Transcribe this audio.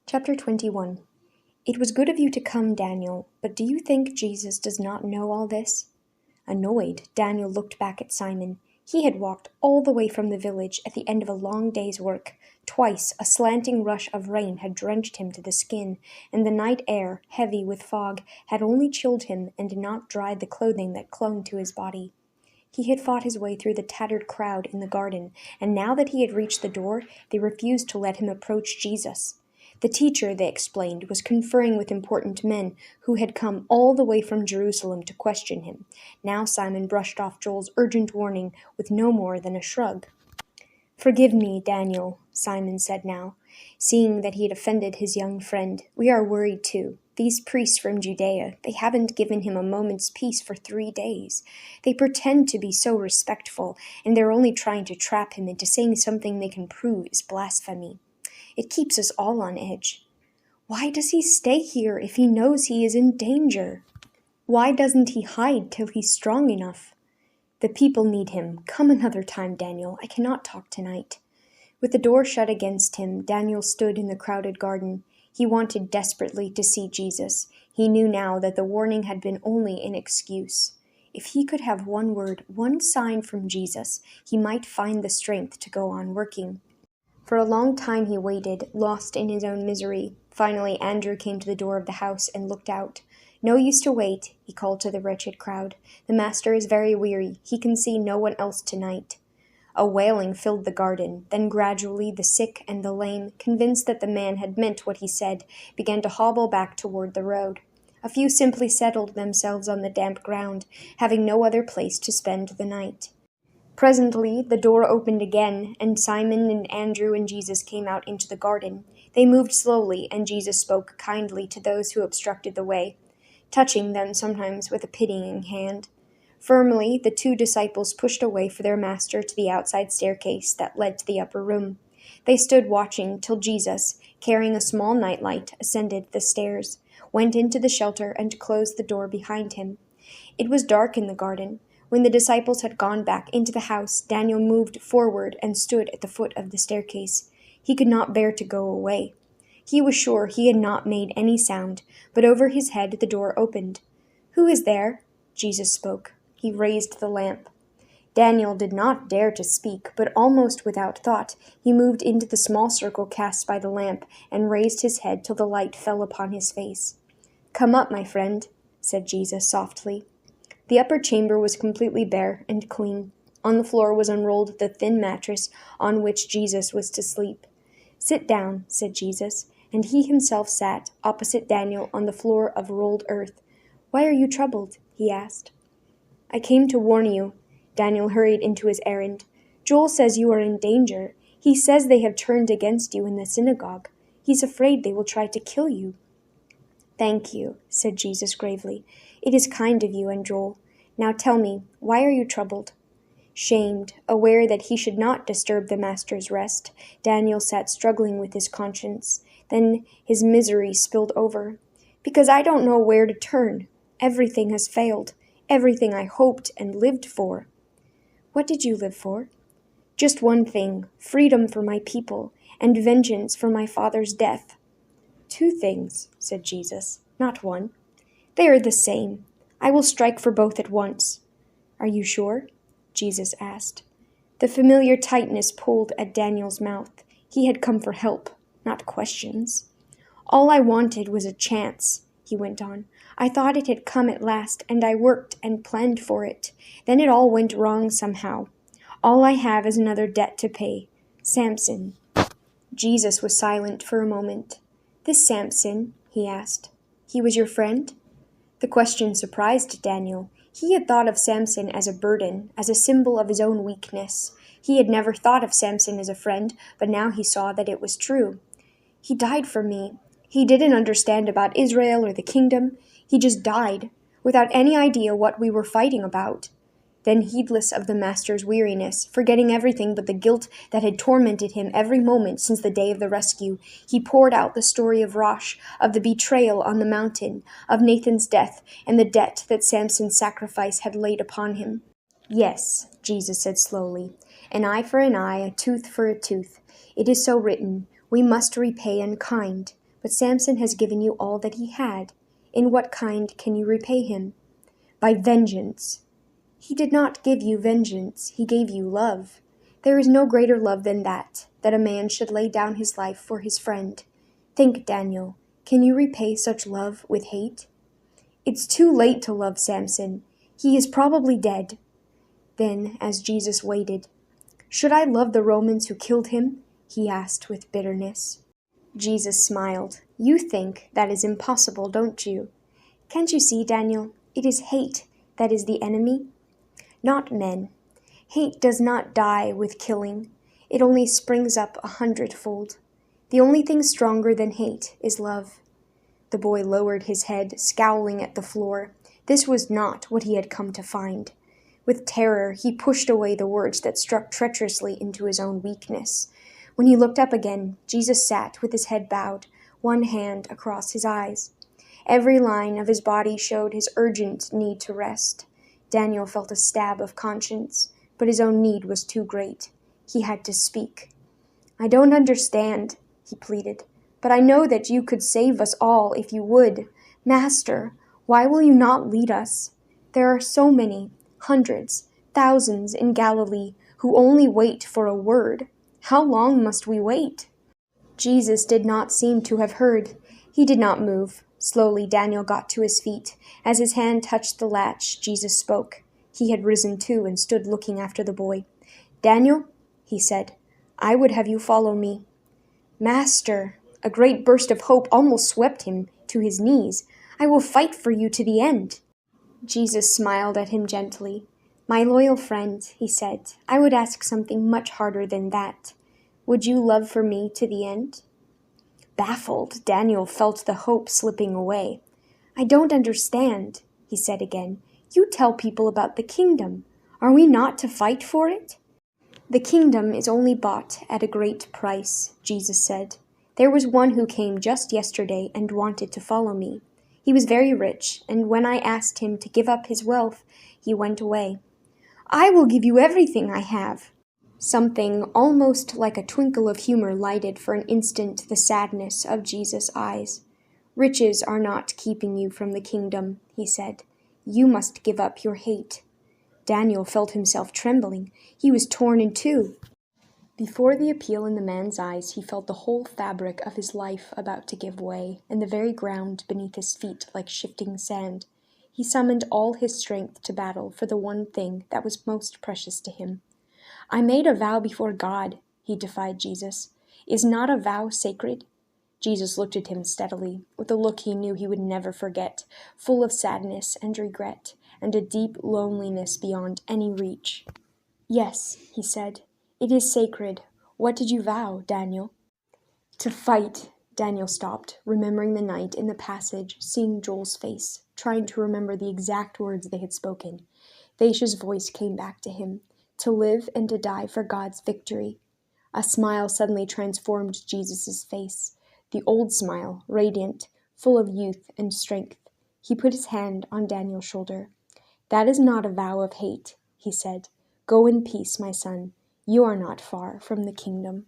Chapter 21. It was good of you to come, Daniel, but do you think Jesus does not know all this? Annoyed, Daniel looked back at Simon. He had walked all the way from the village at the end of a long day's work. Twice a slanting rush of rain had drenched him to the skin, and the night air, heavy with fog, had only chilled him and not dried the clothing that clung to his body. He had fought his way through the tattered crowd in the garden, and now that he had reached the door, they refused to let him approach Jesus. The teacher, they explained, was conferring with important men who had come all the way from Jerusalem to question him. Now Simon brushed off Joel's urgent warning with no more than a shrug. "Forgive me, Daniel," Simon said now, seeing that he had offended his young friend. "We are worried too. These priests from Judea, they haven't given him a moment's peace for 3 days. They pretend to be so respectful, and they're only trying to trap him into saying something they can prove is blasphemy. It keeps us all on edge. Why does he stay here if he knows he is in danger? Why doesn't he hide till he's strong enough? The people need him. Come another time, Daniel. I cannot talk tonight." With the door shut against him, Daniel stood in the crowded garden. He wanted desperately to see Jesus. He knew now that the warning had been only an excuse. If he could have one word, one sign from Jesus, he might find the strength to go on working. For a long time he waited, lost in his own misery. Finally, Andrew came to the door of the house and looked out. "No use to wait," he called to the wretched crowd. "The master is very weary. He can see no one else tonight." A wailing filled the garden. Then gradually the sick and the lame, convinced that the man had meant what he said, began to hobble back toward the road. A few simply settled themselves on the damp ground, having no other place to spend the night. Presently the door opened again, and Simon and Andrew and Jesus came out into the garden. They moved slowly, and Jesus spoke kindly to those who obstructed the way, touching them sometimes with a pitying hand. Firmly, the 2 disciples pushed a way for their master to the outside staircase that led to the upper room. They stood watching till Jesus, carrying a small nightlight, ascended the stairs, went into the shelter, and closed the door behind him. It was dark in the garden. When the disciples had gone back into the house, Daniel moved forward and stood at the foot of the staircase. He could not bear to go away. He was sure he had not made any sound, but over his head the door opened. "Who is there?" Jesus spoke. He raised the lamp. Daniel did not dare to speak, but almost without thought he moved into the small circle cast by the lamp and raised his head till the light fell upon his face. "Come up, my friend," said Jesus softly. The upper chamber was completely bare and clean. On the floor was unrolled the thin mattress on which Jesus was to sleep. "Sit down," said Jesus, and he himself sat opposite Daniel on the floor of rolled earth. "Why are you troubled?" he asked. "I came to warn you." Daniel hurried into his errand. "Joel says you are in danger. He says they have turned against you in the synagogue. He's afraid they will try to kill you." "Thank you," said Jesus gravely. "It is kind of you and Joel. Now tell me, why are you troubled?" Shamed, aware that he should not disturb the master's rest, Daniel sat struggling with his conscience. Then his misery spilled over. "Because I don't know where to turn. Everything has failed. Everything I hoped and lived for." "What did you live for?" "Just one thing, freedom for my people, and vengeance for my father's death." "2 things," said Jesus, "not one." "They are the same. I will strike for both at once." "Are you sure?" Jesus asked. The familiar tightness pulled at Daniel's mouth. He had come for help, not questions. "All I wanted was a chance," he went on. "I thought it had come at last, and I worked and planned for it. Then it all went wrong somehow. All I have is another debt to pay. Samson." Jesus was silent for a moment. "This Samson?" he asked. "He was your friend?" The question surprised Daniel. He had thought of Samson as a burden, as a symbol of his own weakness. He had never thought of Samson as a friend, but now he saw that it was true. "He died for me. He didn't understand about Israel or the kingdom. He just died, without any idea what we were fighting about." Then, heedless of the master's weariness, forgetting everything but the guilt that had tormented him every moment since the day of the rescue, he poured out the story of Rosh, of the betrayal on the mountain, of Nathan's death, and the debt that Samson's sacrifice had laid upon him. "Yes," Jesus said slowly, "an eye for an eye, a tooth for a tooth. It is so written. We must repay in kind. But Samson has given you all that he had. In what kind can you repay him? By vengeance. He did not give you vengeance, he gave you love. There is no greater love than that a man should lay down his life for his friend. Think, Daniel, can you repay such love with hate? It's too late to love Samson. He is probably dead. Then, as Jesus waited, should I love the Romans who killed him? He asked with bitterness. Jesus smiled. You think that is impossible, don't you? Can't you see, Daniel? It is hate that is the enemy, not men. Hate does not die with killing. It only springs up 100-fold. The only thing stronger than hate is love. The boy lowered his head, scowling at the floor. This was not what he had come to find. With terror, he pushed away the words that struck treacherously into his own weakness. When he looked up again, Jesus sat with his head bowed, one hand across his eyes. Every line of his body showed his urgent need to rest. Daniel felt a stab of conscience, but his own need was too great. He had to speak. I don't understand, he pleaded, but I know that you could save us all if you would. Master, why will you not lead us? There are so many, hundreds, thousands in Galilee who only wait for a word. How long must we wait? Jesus did not seem to have heard. He did not move. Slowly Daniel got to his feet. As his hand touched the latch, Jesus spoke. He had risen too and stood looking after the boy. Daniel, he said, I would have you follow me. Master, a great burst of hope almost swept him to his knees. I will fight for you to the end. Jesus smiled at him gently. My loyal friend, he said, I would ask something much harder than that. Would you love for me to the end? Baffled, Daniel felt the hope slipping away. I don't understand, he said again. You tell people about the kingdom. Are we not to fight for it? The kingdom is only bought at a great price, Jesus said. There was one who came just yesterday and wanted to follow me. He was very rich, and when I asked him to give up his wealth, he went away. I will give you everything I have. Something almost like a twinkle of humor lighted for an instant the sadness of Jesus' eyes. Riches are not keeping you from the kingdom, he said. You must give up your hate. Daniel felt himself trembling. He was torn in two. Before the appeal in the man's eyes, he felt the whole fabric of his life about to give way, and the very ground beneath his feet like shifting sand. He summoned all his strength to battle for the one thing that was most precious to him. I made a vow before God, he defied Jesus. Is not a vow sacred? Jesus looked at him steadily, with a look he knew he would never forget, full of sadness and regret, and a deep loneliness beyond any reach. Yes, he said, it is sacred. What did you vow, Daniel? To fight. Daniel stopped, remembering the night in the passage, seeing Joel's face, trying to remember the exact words they had spoken. Vaisha's voice came back to him. To live and to die for God's victory. A smile suddenly transformed Jesus' face. The old smile, radiant, full of youth and strength. He put his hand on Daniel's shoulder. That is not a vow of hate, he said. Go in peace, my son. You are not far from the kingdom.